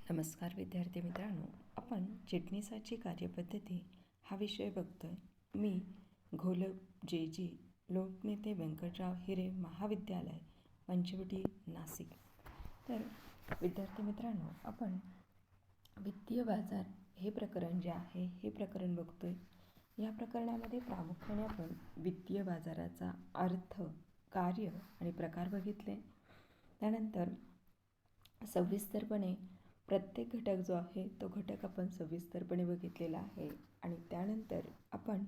नमस्कार विद्यार्थी मित्रांनो, आपण चिटणीसाची कार्यपद्धती हा विषय बघतोय. मी घोलप जे लोकनेते व्यंकटराव हिरे महाविद्यालय पंचवटी नाशिक. तर विद्यार्थी मित्रांनो, आपण वित्तीय बाजार हे प्रकरण जे आहे हे प्रकरण बघतोय. या प्रकरणामध्ये प्रामुख्याने आपण वित्तीय बाजाराचा अर्थ, कार्य आणि प्रकार बघितले. त्यानंतर सविस्तरपणे प्रत्येक घटक जो आहे तो घटक आपण सविस्तरपणे बघितलेला आहे. आणि त्यानंतर आपण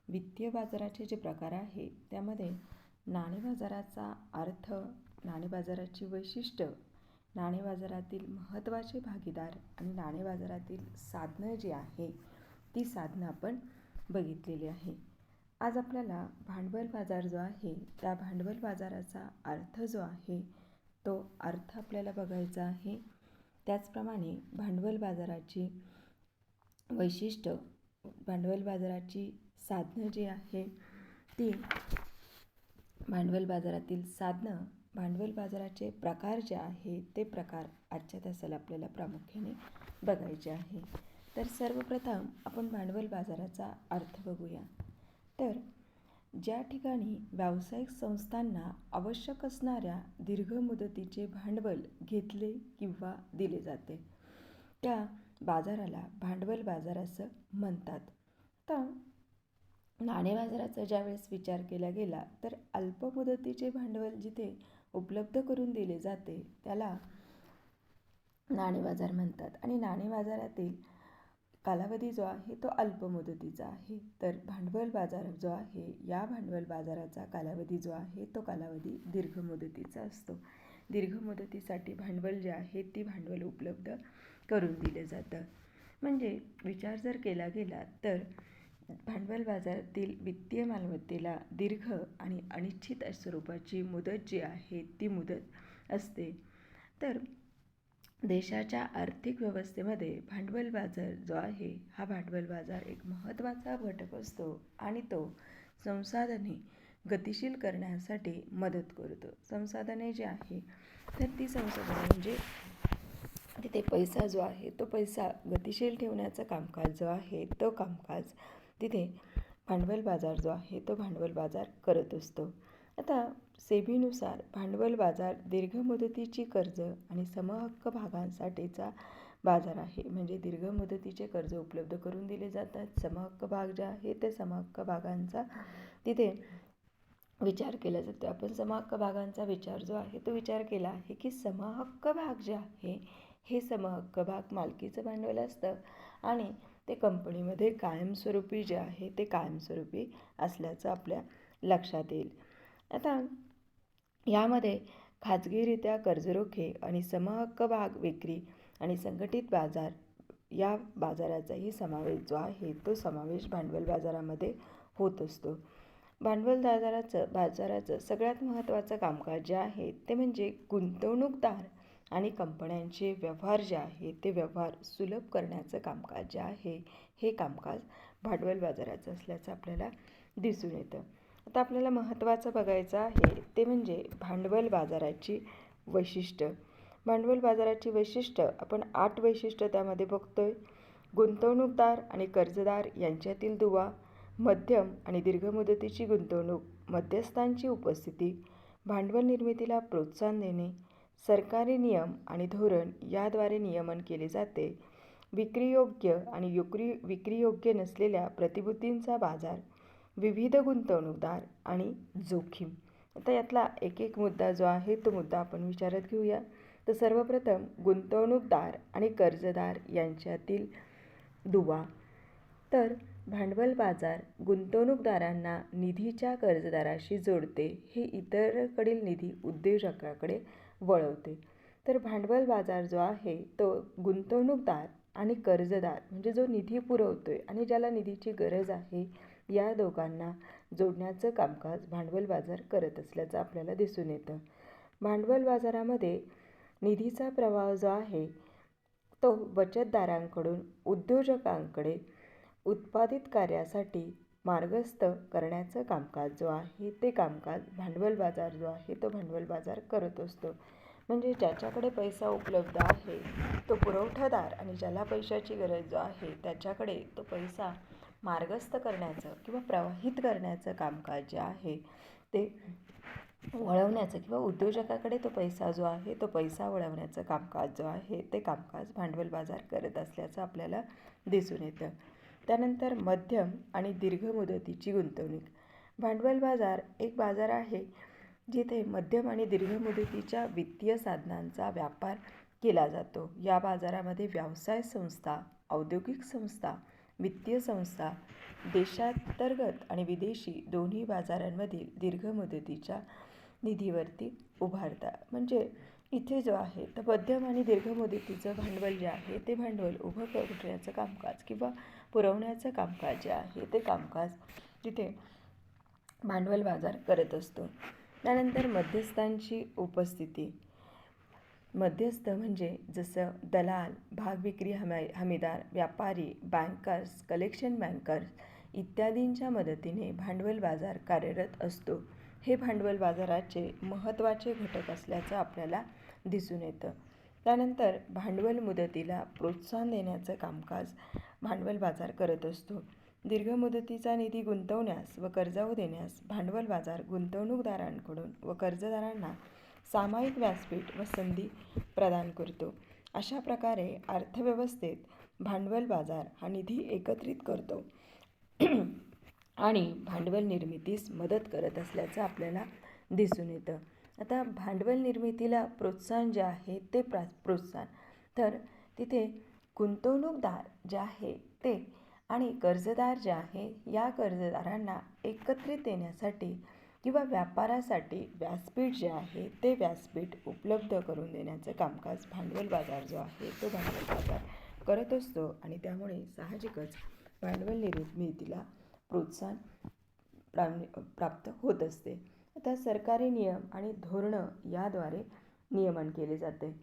वित्तीय बाजाराचे जे प्रकार आहे त्यामध्ये नाणे बाजाराचा अर्थ, नाणे बाजाराची वैशिष्ट्य, नाणे बाजारातील महत्त्वाचे भागीदार आणि नाणे बाजारातील साधनं जी आहे ती साधनं आपण बघितलेली आहे. आज आपल्याला भांडवल बाजार जो आहे त्या भांडवल बाजाराचा अर्थ जो आहे तो अर्थ आपल्याला बघायचा आहे. त्याचप्रमाणे भांडवल बाजाराची वैशिष्ट्य, भांडवल बाजाराची साधनं जी आहे ती, भांडवल बाजारातील साधनं, भांडवल बाजाराचे प्रकार जे आहे ते प्रकार आजच्या तासाला आपल्याला प्रामुख्याने बघायचे आहे. तर सर्वप्रथम आपण भांडवल बाजाराचा अर्थ बघूया. तर ज्या ठिकाणी व्यावसायिक संस्थांना आवश्यक असणाऱ्या दीर्घ मुदतीचे भांडवल घेतले किंवा दिले जाते त्या बाजाराला भांडवल बाजार असं म्हणतात. तर नाणे बाजाराचा ज्यावेळेस विचार केला गेला तर अल्प मुदतीचे भांडवल जिथे उपलब्ध करून दिले जाते त्याला नाणे बाजार म्हणतात. आणि नाणे बाजारातील कालावधी जो आहे तो अल्प मुदतीचा आहे. तर भांडवल बाजार जो आहे या भांडवल बाजाराचा कालावधी जो आहे तो कालावधी दीर्घ मुदतीचा असतो. दीर्घ मुदतीसाठी भांडवल जे आहे ती भांडवल उपलब्ध करून दिले जातं. म्हणजे विचार जर केला गेला तर भांडवल बाजारातील वित्तीय मालमत्तेला दीर्घ आणि अनिश्चित स्वरूपाची मुदत जी आहे ती मुदत असते. तर देशाच्या आर्थिक व्यवस्थेमध्ये भांडवल बाजार जो आहे हा भांडवल बाजार एक महत्त्वाचा घटक असतो आणि तो संसाधने गतिशील करण्यासाठी मदत करतो. संसाधने जी आहे तर ती संसाधने म्हणजे तिथे पैसा जो आहे तो पैसा गतिशील ठेवण्याचं कामकाज जो आहे तो कामकाज तिथे भांडवल बाजार जो आहे तो भांडवल बाजार करत असतो. आता सेबीनुसार भांडवल बाजार दीर्घ मुदतीची कर्ज आणि समहक्क भागांसाठीचा बाजार आहे. म्हणजे दीर्घ मुदतीचे कर्ज उपलब्ध करून दिले जातात. समहक्क भाग जे आहे ते समहक्क भागांचा तिथे विचार केला जातो. आपण समहक्क भागांचा विचार जो आहे तो विचार केला आहे की समहक्क भाग जे आहे हे समहक्क भाग मालकीचं भांडवल असतं आणि ते कंपनीमध्ये कायमस्वरूपी जे आहे ते कायमस्वरूपी असल्याचं आपल्या लक्षात येईल. आता यामध्ये खाजगीरित्या कर्जरोखे आणि समहक्क भाग विक्री आणि संघटित बाजार या बाजाराचाही समावेश जो आहे तो समावेश भांडवल बाजारामध्ये होत असतो. भांडवल बाजाराचं सगळ्यात महत्त्वाचं कामकाज जे आहे ते म्हणजे गुंतवणूकदार आणि कंपन्यांचे व्यवहार जे आहे ते व्यवहार सुलभ करण्याचं कामकाज जे आहे हे कामकाज भांडवल बाजाराचं असल्याचं आपल्याला दिसून येतं. आता आपल्याला महत्त्वाचं बघायचं आहे ते म्हणजे भांडवल बाजाराची वैशिष्ट्य. भांडवल बाजाराची वैशिष्ट्य आपण 8 वैशिष्ट्य त्यामध्ये बघतोय. गुंतवणूकदार आणि कर्जदार यांच्यातील दुवा, मध्यम आणि दीर्घ मुदतीची गुंतवणूक, मध्यस्थांची उपस्थिती, भांडवल निर्मितीला प्रोत्साहन देणे, सरकारी नियम आणि धोरण याद्वारे नियमन केले जाते, विक्रीयोग्य आणि विक्रीयोग्य नसलेल्या प्रतिभूतींचा बाजार, विविध गुंतवणूकदार आणि जोखीम. आता यातला एक एक मुद्दा जो आहे तो मुद्दा आपण विचारात घेऊया. तर सर्वप्रथम गुंतवणूकदार आणि कर्जदार यांच्यातील दुवा. तर भांडवल बाजार गुंतवणूकदारांना निधीच्या कर्जदाराशी जोडते, हे इतरांकडील निधी उद्योजकाकडे वळवते. तर भांडवल बाजार जो आहे तो गुंतवणूकदार आणि कर्जदार म्हणजे जो निधी पुरवतोय आणि ज्याला निधीची गरज आहे या दोघांना जोडण्याचं कामकाज भांडवल बाजार करत असल्याचं आपल्याला दिसून येतं. भांडवल बाजारामध्ये निधीचा प्रवाह जो आहे तो बचतदारांकडून उद्योजकांकडे उत्पादित कार्यासाठी मार्गस्थ करण्याचं कामकाज जो आहे ते कामकाज भांडवल बाजार जो आहे तो भांडवल बाजार करत असतो. म्हणजे ज्याच्याकडे पैसा उपलब्ध आहे तो पुरवठादार आणि ज्याला पैशाची गरज जो आहे त्याच्याकडे तो पैसा मार्गस्थ करण्याचं किंवा प्रवाहित करण्याचं कामकाज जे आहे ते वळवण्याचं किंवा उद्योजकाकडे तो पैसा जो आहे तो पैसा वळवण्याचं कामकाज जो आहे ते कामकाज भांडवल बाजार करत असल्याचं आपल्याला दिसून येतं. त्यानंतर मध्यम आणि दीर्घ मुदतीची गुंतवणूक. भांडवल बाजार एक बाजार आहे जिथे मध्यम आणि दीर्घ मुदतीच्या वित्तीय साधनांचा व्यापार केला जातो. या बाजारामध्ये व्यवसाय संस्था, औद्योगिक संस्था, वित्तीय संस्था देशांतर्गत आणि विदेशी दोन्ही बाजारांमधील दीर्घ मुदतीच्या निधीवरती उभारतात. म्हणजे इथे जो आहे तर मध्यम आणि दीर्घ मुदतीचं भांडवल जे आहे ते भांडवल उभं करण्याचं कामकाज किंवा पुरवण्याचं कामकाज जे आहे ते कामकाज तिथे भांडवल बाजार करत असतो. त्यानंतर मध्यस्थांची उपस्थिती. मध्यस्थ म्हणजे जसं दलाल, भाग विक्री हमीदार, व्यापारी, बँकर्स, कलेक्शन बँकर्स इत्यादींच्या मदतीने भांडवल बाजार कार्यरत असतो. हे भांडवल बाजाराचे महत्त्वाचे घटक असल्याचं आपल्याला दिसून येतं. त्यानंतर भांडवल मुदतीला प्रोत्साहन देण्याचं कामकाज भांडवल बाजार करत असतो. दीर्घ मुदतीचा निधी गुंतवण्यास व कर्जाऊ देण्यास भांडवल बाजार गुंतवणूकदारांकडून व कर्जदारांना सामायिक व्यासपीठ व संधी प्रदान करतो. अशा प्रकारे अर्थव्यवस्थेत भांडवल बाजार हा निधी एकत्रित करतो आणि भांडवल निर्मितीस मदत करत असल्याचं आपल्याला दिसून येतं. आता भांडवल निर्मितीला प्रोत्साहन जे आहे ते प्रोत्साहन तर तिथे गुंतवणूकदार जे आहे ते आणि कर्जदार जे आहे या कर्जदारांना एकत्रित येण्यासाठी किंवा व्यापारासाठी व्यासपीठ जे आहे ते व्यासपीठ उपलब्ध करून देण्याचं कामकाज भांडवल बाजार जो आहे तो भांडवल बाजार करत असतो आणि त्यामुळे साहजिकच भांडवल निर्मितीला प्रोत्साहन प्राप्त होत असते. आता सरकारी नियम आणि धोरणं याद्वारे नियमन केले जाते.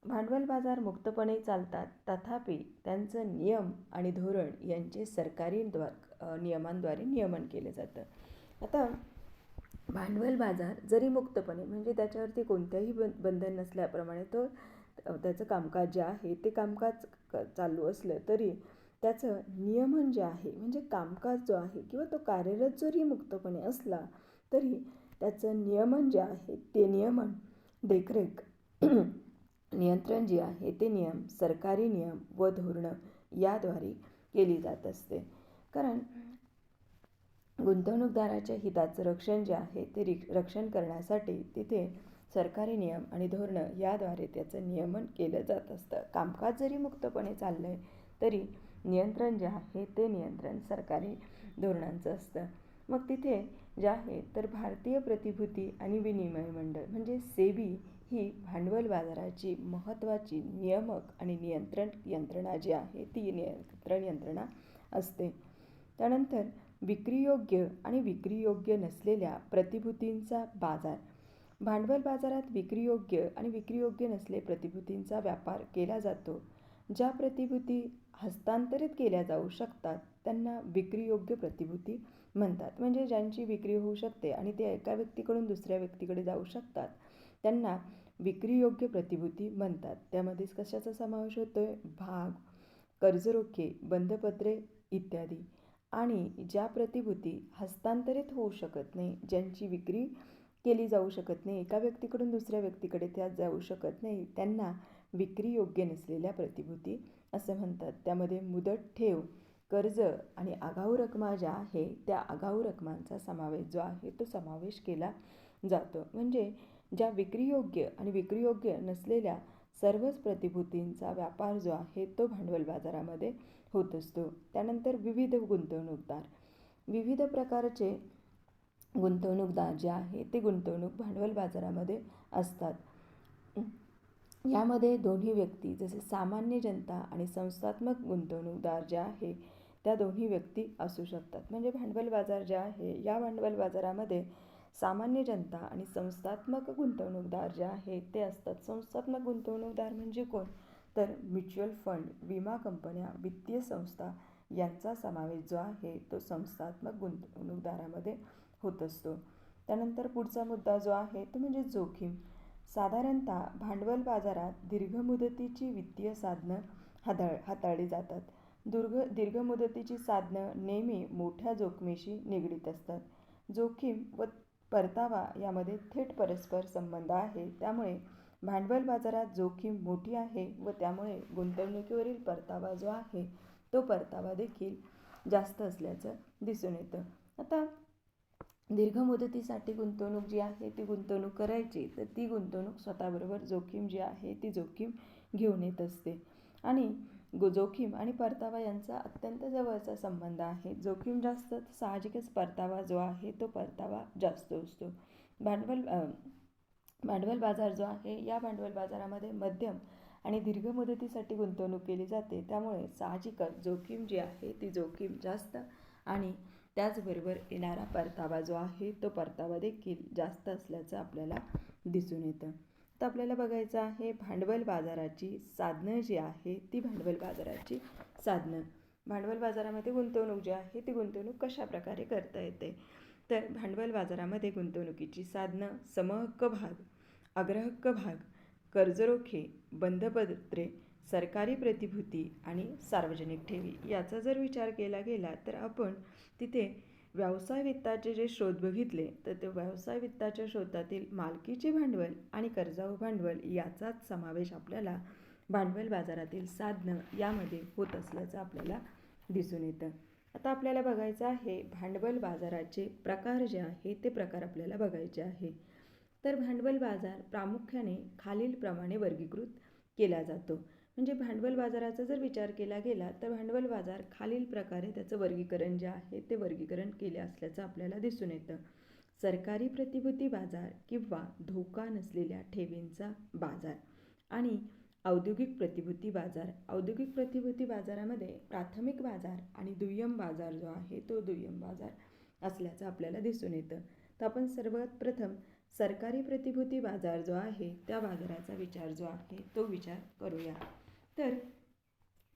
भांडवल बाजार मुक्तपणे चालतात तथापि त्यांचं नियम आणि धोरण यांचे सरकारी नियमांद्वारे नियमन केले जातं. आता भांडवल बाजार जरी मुक्तपणे म्हणजे त्याच्यावरती कोणत्याही बंधन नसल्याप्रमाणे तो त्याचं कामकाज जे आहे ते कामकाज चालू असलं तरी त्याचं नियमन जे आहे म्हणजे कामकाज जो आहे किंवा तो कार्यरत जरी मुक्तपणे असला तरी त्याचं नियमन जे आहे ते नियमन देखरेख नियंत्रण जे आहे ते नियम सरकारी नियम व धोरणं याद्वारे केली जात असते. कारण गुंतवणूकदाराच्या हिताचं रक्षण जे आहे ते रक्षण करण्यासाठी तिथे सरकारी नियम आणि धोरणं याद्वारे त्याचं नियमन केलं जात असतं. कामकाज जरी मुक्तपणे चाललं आहे तरी नियंत्रण जे आहे ते नियंत्रण सरकारी धोरणांचं असतं. मग तिथे जे आहे तर भारतीय प्रतिभूती आणि विनिमय मंडळ म्हणजे सेबी ही भांडवल बाजाराची महत्त्वाची नियामक आणि नियंत्रण यंत्रणा जी आहे ती नियंत्रण यंत्रणा असते. त्यानंतर विक्रीयोग्य आणि विक्रीयोग्य नसलेल्या प्रतिभूतींचा बाजार. भांडवल बाजारात विक्रीयोग्य आणि विक्रीयोग्य नसलेल्या प्रतिभूतींचा व्यापार केला जातो. ज्या प्रतिभूती हस्तांतरित केल्या जाऊ शकतात त्यांना विक्रीयोग्य प्रतिभूती म्हणतात. म्हणजे ज्यांची विक्री होऊ शकते आणि ते एका व्यक्तीकडून दुसऱ्या व्यक्तीकडे जाऊ शकतात त्यांना विक्रीयोग्य प्रतिभूती म्हणतात. त्यामध्ये कशाचा समावेश होतो आहे? भाग, कर्जरोखे, बंधपत्रे इत्यादी. आणि ज्या प्रतिभूती हस्तांतरित होऊ शकत नाही, ज्यांची विक्री केली जाऊ शकत नाही, एका व्यक्तीकडून दुसऱ्या व्यक्तीकडे त्या जाऊ शकत नाही त्यांना विक्रीयोग्य नसलेल्या प्रतिभूती असं म्हणतात. त्यामध्ये मुदत ठेव, कर्ज आणि आगाऊ रकमा ज्या आहे त्या आगाऊ रकमांचा समावेश जो आहे तो समावेश केला जातो. म्हणजे ज्या विक्रीयोग्य आणि विक्रीयोग्य नसलेल्या सर्वच प्रतिभूतींचा व्यापार जो आहे तो भांडवल बाजारामध्ये होत असतो. त्यानंतर विविध गुंतवणूकदार. विविध प्रकारचे गुंतवणूकदार जे आहे ते गुंतवणूक भांडवल बाजारामध्ये असतात. यामध्ये दोन्ही व्यक्ती जसे सामान्य जनता आणि संस्थात्मक गुंतवणूकदार जे आहे त्या दोन्ही व्यक्ती असू शकतात. म्हणजे भांडवल बाजार जे आहे या भांडवल बाजारामध्ये सामान्य जनता आणि संस्थात्मक गुंतवणूकदार जे आहे ते असतात. संस्थात्मक गुंतवणूकदार म्हणजे कोण? तर म्युच्युअल फंड, विमा कंपन्या, वित्तीय संस्था यांचा समावेश जो आहे तो संस्थात्मक गुंतवणूकदारामध्ये होत असतो. त्यानंतर पुढचा मुद्दा जो आहे तो म्हणजे जोखीम. साधारणतः भांडवल बाजारात दीर्घ मुदतीची वित्तीय साधनं हाताळली जातात. दीर्घ मुदतीची साधनं नेहमी मोठ्या जोखमीशी निगडीत असतात. जोखीम व परतावा यामध्ये थेट परस्पर संबंध आहे. त्यामुळे भांडवल बाजारात जोखीम मोठी आहे व त्यामुळे गुंतवणुकीवरील परतावा जो आहे तो परतावा देखील जास्त असल्याचं दिसून येतं. आता दीर्घ मुदतीसाठी गुंतवणूक जी आहे ती गुंतवणूक करायची, तर ती गुंतवणूक स्वतःबरोबर जोखीम जी आहे ती जोखीम घेऊन येत असते. आणि जोखीम आणि परतावा यांचा अत्यंत जवळचा संबंध आहे. जोखीम जास्त तर साहजिकच परतावा जो आहे तो परतावा जास्त असतो. भांडवल बाजार जो आहे, या भांडवल बाजारामध्ये मध्यम आणि दीर्घ मुदतीसाठी गुंतवणूक केली जाते. त्यामुळे साहजिकच जोखीम जी आहे ती जोखीम जास्त आणि त्याचबरोबर येणारा परतावा जो आहे तो परतावा देखील जास्त असल्याचं आपल्याला दिसून येतं. तर आपल्याला बघायचं आहे भांडवल बाजाराची साधनं जी आहे ती भांडवल बाजाराची साधनं. भांडवल बाजारामध्ये गुंतवणूक जी आहे ती गुंतवणूक कशा प्रकारे करता येते. तर भांडवल बाजारामध्ये गुंतवणुकीची साधनं समहक्क भाग, अग्रहक्क भाग, कर्जरोखे, बंधपत्रे, सरकारी प्रतिभूती आणि सार्वजनिक ठेवी याचा जर विचार केला गेला तर आपण तिथे व्यवसाय वित्ताचे जे स्रोत बघितले तर ते व्यवसाय वित्ताच्या स्रोतातील मालकीचे भांडवल आणि कर्जाऊ भांडवल याचाच समावेश आपल्याला भांडवल बाजारातील साधनं यामध्ये होत असल्याचं आपल्याला दिसून येतं. आता आपल्याला बघायचं आहे भांडवल बाजाराचे प्रकार जे आहे ते प्रकार आपल्याला बघायचे आहे. तर भांडवल बाजार प्रामुख्याने खालीलप्रमाणे वर्गीकृत केला जातो. म्हणजे भांडवल बाजाराचा जर विचार केला गेला तर भांडवल बाजार खालील प्रकारे त्याचं वर्गीकरण जे आहे ते वर्गीकरण केले असल्याचं आपल्याला दिसून येतं. सरकारी प्रतिभूती बाजार किंवा धोका नसलेल्या ठेवींचा बाजार आणि औद्योगिक प्रतिभूती बाजार. औद्योगिक प्रतिभूती बाजारामध्ये प्राथमिक बाजार आणि दुय्यम बाजार जो आहे तो दुय्यम बाजार असल्याचं आपल्याला दिसून येतं. तर आपण सर्वात प्रथम सरकारी प्रतिभूती बाजार जो आहे त्या बाजाराचा विचार जो आहे तो विचार करूया. तर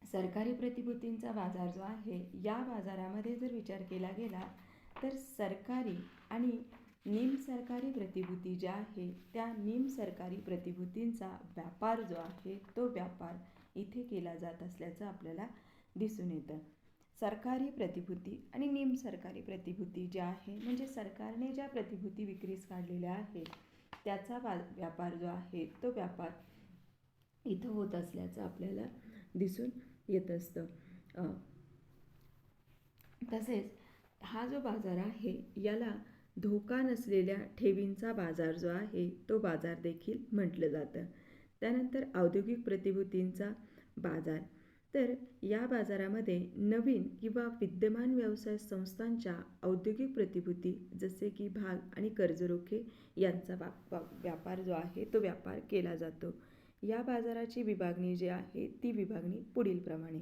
सरकारी प्रतिभूतींचा बाजार जो आहे या बाजारामध्ये जर विचार केला गेला तर सरकारी आणि निमसरकारी प्रतिभूती ज्या आहे त्या निमसरकारी प्रतिभूतींचा व्यापार जो आहे तो व्यापार इथे केला जात असल्याचं आपल्याला दिसून येतं. सरकारी प्रतिभूती आणि निमसरकारी प्रतिभूती ज्या आहे म्हणजे सरकारने ज्या प्रतिभूती विक्रीस काढलेल्या आहेत त्याचा व्यापार जो आहे तो व्यापार इथं होत असल्याचं आपल्याला दिसून येत असतं. तसेच हा जो बाजार आहे याला धोका नसलेल्या ठेवींचा बाजार जो आहे तो बाजार देखील म्हटलं जातं. त्यानंतर औद्योगिक प्रतिभूतींचा बाजार. तर या बाजारामध्ये नवीन किंवा विद्यमान व्यवसाय संस्थांच्या औद्योगिक प्रतिभूती जसे की भाग आणि कर्जरोखे यांचा व्यापार जो आहे तो व्यापार केला जातो. या बाजाराची विभागणी जी आहे ती विभागणी पुढील प्रमाणे.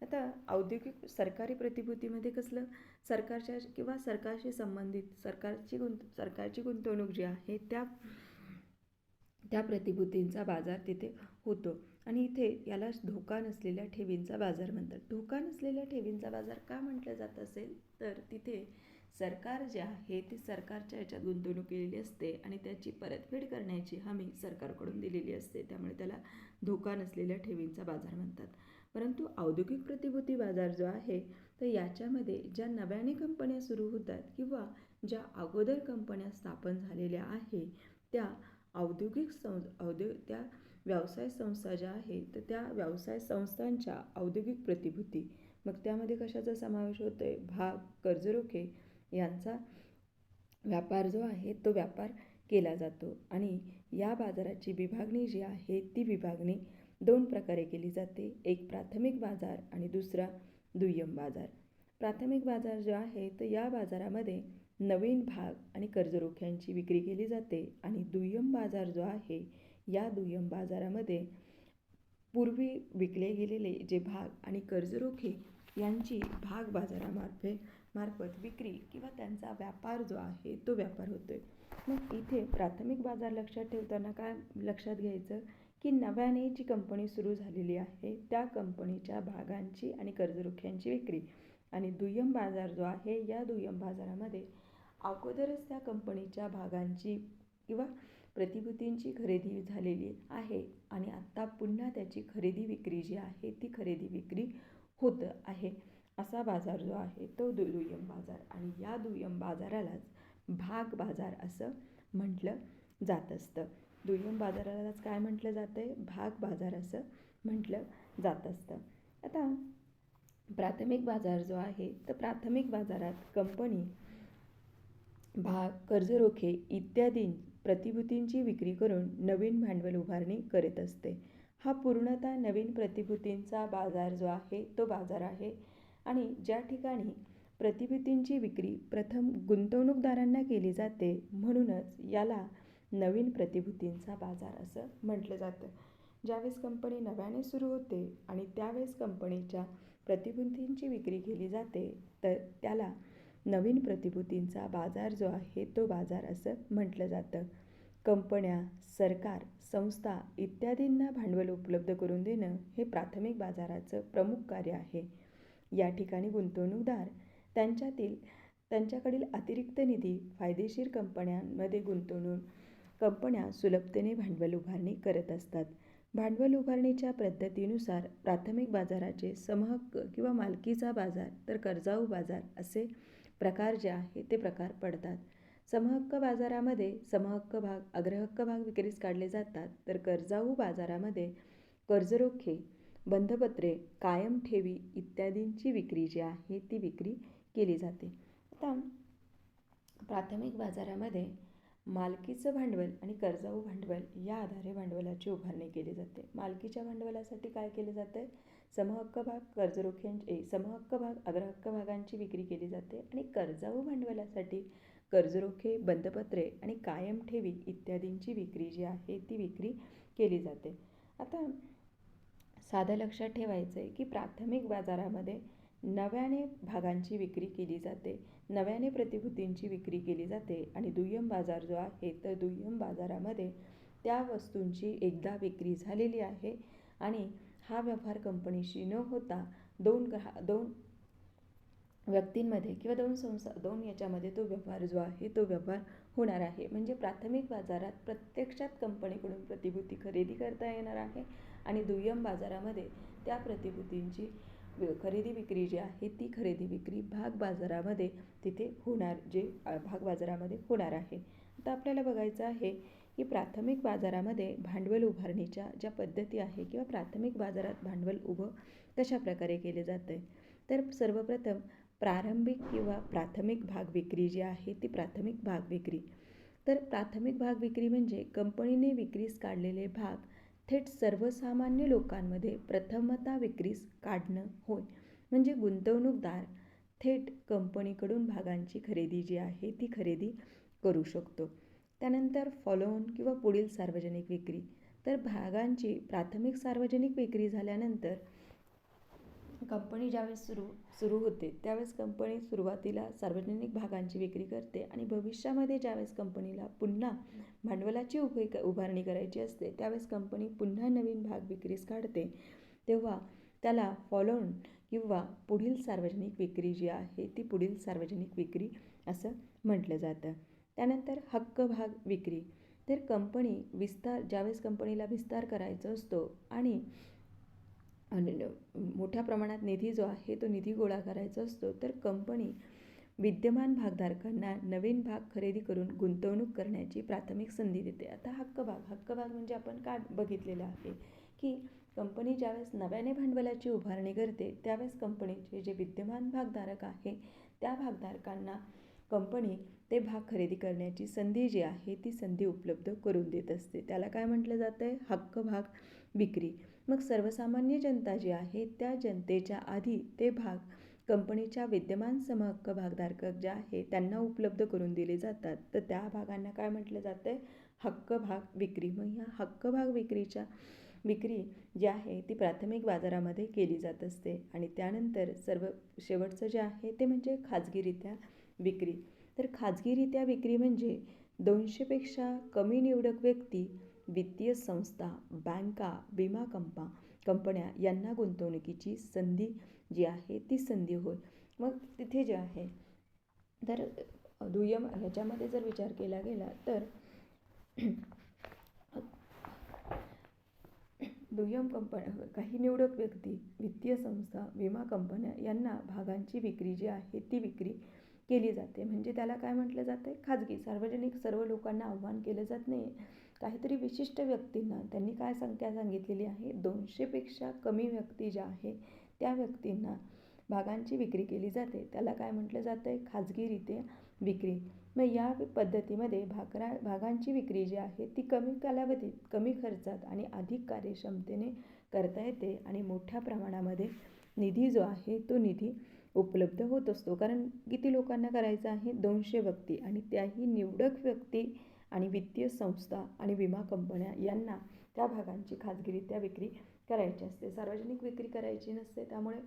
आता औद्योगिक सरकारी प्रतिभूतीमध्ये कसलं सरकारच्या किंवा सरकारशी संबंधित सरकारची गुंतवणूक जी आहे त्या प्रतिभूतींचा बाजार तिथे होतो आणि इथे याला धोका नसलेल्या ठेवींचा बाजार म्हणतात. धोका नसलेल्या ठेवींचा बाजार का म्हटलं जात असेल तर तिथे सरकार जे आहे ती सरकारच्या याच्यात गुंतवणूक केलेली असते आणि त्याची परतफेड करण्याची हमी सरकारकडून दिलेली असते. त्यामुळे त्याला धोका नसलेल्या ठेवींचा बाजार म्हणतात. परंतु औद्योगिक प्रतिभूती बाजार जो आहे तर याच्यामध्ये ज्या नव्याने कंपन्या सुरू होतात किंवा ज्या अगोदर कंपन्या स्थापन झालेल्या आहे त्या त्या व्यवसाय संस्था ज्या आहेत तर त्या व्यवसाय संस्थांच्या औद्योगिक प्रतिभूती मग त्यामध्ये कशाचा समावेश होतो आहे भाग कर्जरोखे यांचा व्यापार जो आहे तो व्यापार केला जातो. आणि या बाजाराची विभागणी जी आहे ती विभागणी दोन प्रकारे केली जाते. एक प्राथमिक बाजार आणि दुसरा दुय्यम बाजार. प्राथमिक बाजार जो आहे तर या बाजारामध्ये नवीन भाग आणि कर्जरोख्यांची विक्री केली जाते आणि दुय्यम बाजार जो आहे या दुय्यम बाजारामध्ये पूर्वी विकले गेलेले जे भाग आणि कर्जरोखे यांची भाग बाजारामार्फत विक्री किंवा त्यांचा व्यापार जो आहे तो व्यापार होतोय. मग इथे प्राथमिक बाजार लक्षात ठेवताना काय लक्षात घ्यायचं की नव्याने जी कंपनी सुरू झालेली आहे त्या कंपनीच्या भागांची आणि कर्जरोख्यांची विक्री आणि दुय्यम बाजार जो आहे या दुय्यम बाजारामध्ये अगोदरच त्या कंपनीच्या भागांची किंवा प्रतिभूतींची खरेदी झालेली आहे आणि आत्ता पुन्हा त्याची खरेदी विक्री जी आहे ती खरेदी विक्री होत आहे. असा बाजार जो आहे तो दुय्यम बाजार, आणि या दुय्यम बाजारालाच भाग बाजार असं म्हटलं जात असतं. दुय्यम बाजारालाच काय म्हटलं जातं आहे? भाग बाजार असं म्हटलं जात असतं. आता प्राथमिक बाजार जो आहे तर प्राथमिक बाजारात कंपनी भाग, कर्जरोखे इत्यादी प्रतिभूतींची विक्री करून नवीन भांडवल उभारणी करत असते. हा पूर्णतः नवीन प्रतिभूतींचा बाजार जो आहे तो बाजार आहे, आणि ज्या ठिकाणी प्रतिभूतींची विक्री प्रथम गुंतवणूकदारांना केली जाते, म्हणूनच याला नवीन प्रतिभूतींचा बाजार असं म्हटलं जातं. ज्यावेळेस कंपनी नव्याने सुरू होते आणि त्यावेळेस कंपनीच्या प्रतिभूतींची विक्री केली जाते, तर त्याला नवीन प्रतिभूतींचा बाजार जो आहे तो बाजार असं म्हटलं जातं. कंपन्या, सरकार, संस्था इत्यादींना भांडवल उपलब्ध करून देणं हे प्राथमिक बाजाराचं प्रमुख कार्य आहे. या ठिकाणी गुंतवणूकदार त्यांच्याकडील अतिरिक्त निधी फायदेशीर कंपन्यांमध्ये गुंतवणूक कंपन्या सुलभतेने भांडवल उभारणी करत असतात. भांडवल उभारणीच्या पद्धतीनुसार प्राथमिक बाजाराचे समहक्क किंवा मालकीचा बाजार तर कर्जाऊ बाजार असे प्रकार जे आहे ते प्रकार पडतात. समहक्क बाजारामध्ये समहक्क भाग, अग्रहक्क भाग विक्रीस काढले जातात, तर कर्जाऊ बाजारामध्ये कर्जरोखे, बंधपत्रे, कायम ठेवी इत्यादींची विक्री जी आहे ती विक्री केली जाते. आता प्राथमिक बाजारामध्ये मालकीचं भांडवल आणि कर्जाऊ भांडवल या आधारे भांडवलाची उभारणी केली जाते. मालकीच्या भांडवलासाठी काय केले जाते? समहक्क भाग, समहक्क भाग, अग्रहक्क भागांची विक्री केली जाते, आणि कर्जाऊ भांडवलासाठी कर्जरोखे, बंधपत्रे आणि कायम ठेवी इत्यादींची विक्री जी आहे ती विक्री केली जाते. आता साधं लक्षात ठेवायचं आहे की प्राथमिक बाजारामध्ये नव्याने भागांची विक्री केली जाते, नव्याने प्रतिभूतींची विक्री केली जाते, आणि दुय्यम बाजार जो आहे तर दुय्यम बाजारामध्ये त्या वस्तूंची एकदा विक्री झालेली आहे आणि हा व्यवहार कंपनीशी न होता दोन व्यक्तींमध्ये किंवा दोन याच्यामध्ये तो व्यवहार जो आहे तो व्यवहार होणार आहे. म्हणजे प्राथमिक बाजारात प्रत्यक्षात कंपनीकडून प्रतिभूती खरेदी करता येणार आहे, आणि दुय्यम बाजारामध्ये त्या प्रतिभूतींची खरेदी विक्री जी आहे ती खरेदी विक्री भाग बाजारामध्ये तिथे भाग बाजारामध्ये होणार आहे. आता आपल्याला बघायचं आहे की प्राथमिक बाजारामध्ये भांडवल उभारणीच्या ज्या पद्धती आहे किंवा प्राथमिक बाजारात भांडवल उभं कशा प्रकारे केले जाते. तर सर्वप्रथम प्रारंभिक किंवा प्राथमिक भाग विक्री जी आहे ती प्राथमिक भाग विक्री. तर प्राथमिक भाग विक्री म्हणजे कंपनीने विक्रीस काढलेले भाग थेट सर्वसामान्य लोकांमध्ये प्रथमतः विक्रीस काढणं होय. म्हणजे गुंतवणूकदार थेट कंपनीकडून भागांची खरेदी जी आहे ती खरेदी करू शकतो. त्यानंतर फॉलोऑन किंवा पुढील सार्वजनिक विक्री. तर भागांची प्राथमिक सार्वजनिक विक्री झाल्यानंतर कंपनी ज्यावेळेस सुरू होते त्यावेळेस कंपनी सुरुवातीला सार्वजनिक भागांची विक्री करते, आणि भविष्यामध्ये ज्यावेळेस कंपनीला पुन्हा भांडवलाची उभारणी करायची असते त्यावेळेस कंपनी पुन्हा नवीन भाग विक्रीस काढते, तेव्हा त्याला फॉलोऑन किंवा पुढील सार्वजनिक विक्री जी आहे ती पुढील सार्वजनिक विक्री असं म्हटलं जातं. त्यानंतर हक्क भाग विक्री. तर ज्यावेळेस कंपनीला विस्तार करायचा असतो आणि मोठ्या प्रमाणात निधी जो आहे तो निधी गोळा करायचा असतो, तर कंपनी विद्यमान भागधारकांना नवीन भाग खरेदी करून गुंतवणूक करण्याची प्राथमिक संधी देते. आता हक्क भाग म्हणजे आपण काय बघितलेलं आहे की कंपनी ज्यावेळेस नव्याने भांडवलाची उभारणी करते त्यावेळेस कंपनीचे जे विद्यमान भागधारक आहे त्या भागधारकांना कंपनी ते भाग खरेदी करण्याची संधी जी आहे ती संधी उपलब्ध करून देत असते. त्याला काय म्हटलं जातं आहे? हक्क भाग विक्री. मग सर्वसामान्य जनता जी आहे त्या जनतेच्या आधी ते भाग कंपनीच्या विद्यमान समहक्क भागधारक ज्या आहे त्यांना उपलब्ध करून दिले जातात, तर त्या भागांना काय म्हटलं जातं आहे? हक्क भाग विक्री. मग ह्या हक्क भाग विक्री जी आहे ती प्राथमिक बाजारामध्ये केली जात असते. आणि त्यानंतर शेवटचं जे आहे ते म्हणजे खाजगीरित्या विक्री. तर खाजगीरित्या विक्री म्हणजे 200पेक्षा कमी निवडक व्यक्ती, वित्तीय संस्था, बँका, विमा कंपन्या यांना गुंतवणुकीची संधी जी आहे ती संधी होय. मग तिथे जे आहे तर दुय्यम ह्याच्यामध्ये जर विचार केला गेला तर दुय्यम काही निवडक व्यक्ती, वित्तीय संस्था, विमा कंपन्या यांना भागांची विक्री जी आहे ती विक्री केली जाते. म्हणजे त्याला काय म्हटलं जातं आहे? खाजगी. सार्वजनिक सर्व लोकांना आव्हान केलं जात नाही. काहीतरी विशिष्ट व्यक्तींना त्यांनी काय संख्या सांगितलेली आहे? 200पेक्षा कमी व्यक्ती ज्या आहे त्या व्यक्तींना भागांची विक्री केली जाते. त्याला काय म्हटलं जातं आहे? खाजगीरित्या विक्री. मग या पद्धतीमध्ये भागांची विक्री जी आहे ती कमी कालावधीत, कमी खर्चात आणि अधिक कार्यक्षमतेने करता येते आणि मोठ्या प्रमाणामध्ये निधी जो आहे तो निधी उपलब्ध होत असतो. कारण किती लोकांना करायचं आहे? 200 व्यक्ती, आणि त्याही निवडक व्यक्ती आणि वित्तीय संस्था आणि विमा कंपन्या यांना त्या भागांची खाजगीरित्या विक्री करायची असते. सार्वजनिक विक्री करायची नसते. त्यामुळे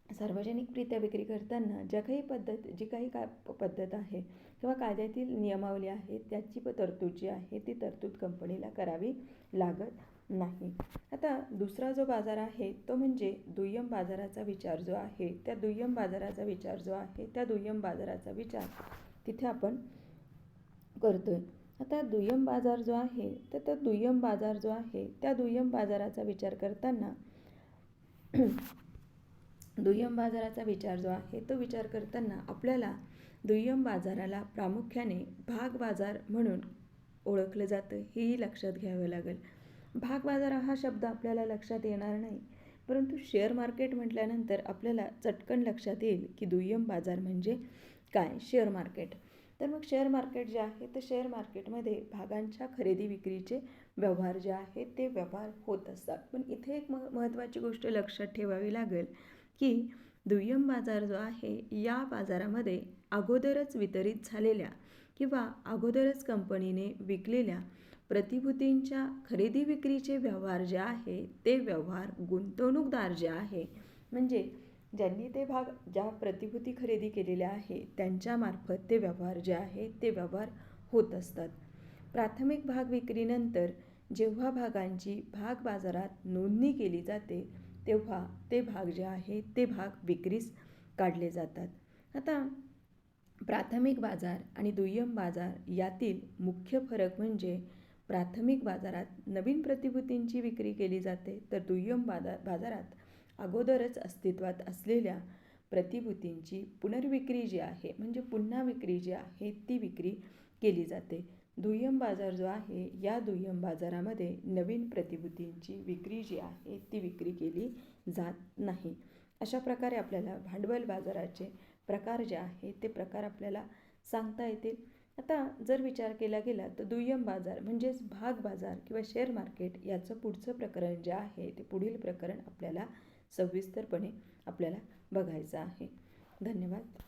सार्वजनिकरित्या विक्री करताना जी काही पद्धत आहे किंवा कायद्यातील नियमावली आहे त्याची तरतूद जी आहे ती तरतूद कंपनीला करावी लागत नाही. आता दुसरा जो बाजार आहे तो म्हणजे दुय्यम बाजाराचा विचार जो आहे त्या दुय्यम बाजाराचा विचार तिथे आपण करतोय. आता दुय्यम बाजार जो आहे तर त्या दुय्यम बाजाराचा विचार करताना दुय्यम बाजाराचा विचार जो आहे तो विचार करताना आपल्याला दुय्यम बाजाराला प्रामुख्याने भाग बाजार म्हणून ओळखलं जातं हेही लक्षात घ्यावं लागेल. भाग बाजार हा शब्द आपल्याला लक्षात येणार नाही, परंतु शेअर मार्केट म्हटल्यानंतर आपल्याला चटकन लक्षात येईल की दुय्यम बाजार म्हणजे काय? Share market. तर मग शेअर मार्केट जे आहे तर शेअर मार्केटमध्ये भागांच्या खरेदी विक्रीचे व्यवहार जे आहेत ते व्यवहार होत असतात. पण इथे एक महत्त्वाची गोष्ट लक्षात ठेवावी लागेल की दुय्यम बाजार जो आहे या बाजारामध्ये अगोदरच वितरित झालेल्या किंवा अगोदरच कंपनीने विकलेल्या प्रतिभूतींच्या खरेदी विक्रीचे व्यवहार जे आहे ते व्यवहार गुंतवणूकदार जे आहे म्हणजे ज्यांनी ते भाग ज्या प्रतिभूती खरेदी केलेल्या आहे त्यांच्यामार्फत ते व्यवहार जे आहे ते व्यवहार होत असतात. प्राथमिक भाग विक्रीनंतर जेव्हा भागांची भाग बाजारात नोंदणी केली जाते तेव्हा ते भाग जे आहे ते भाग विक्रीस काढले जातात. आता प्राथमिक बाजार आणि दुय्यम बाजार यातील मुख्य फरक म्हणजे प्राथमिक बाजारात नवीन प्रतिभूतींची विक्री केली जाते तर दुय्यम बाजारात अगोदरच अस्तित्वात असलेल्या प्रतिभूतींची पुनर्विक्री जी आहे म्हणजे पुन्हा विक्री जी आहे ती विक्री केली जाते. दुय्यम बाजार जो आहे या दुय्यम बाजारामध्ये नवीन प्रतिभूतींची विक्री जी आहे ती विक्री केली जात नाही. अशा प्रकारे आपल्याला भांडवल बाजाराचे प्रकार जे आहे ते प्रकार आपल्याला सांगता येतील. आता जर विचार केला गेला तर दुय्यम बाजार म्हणजेच भाग बाजार किंवा शेअर मार्केट याचं पुढचं प्रकरण जे आहे ते पुढील प्रकरण आपल्याला सविस्तरपणे आपल्याला बघायचं आहे. धन्यवाद.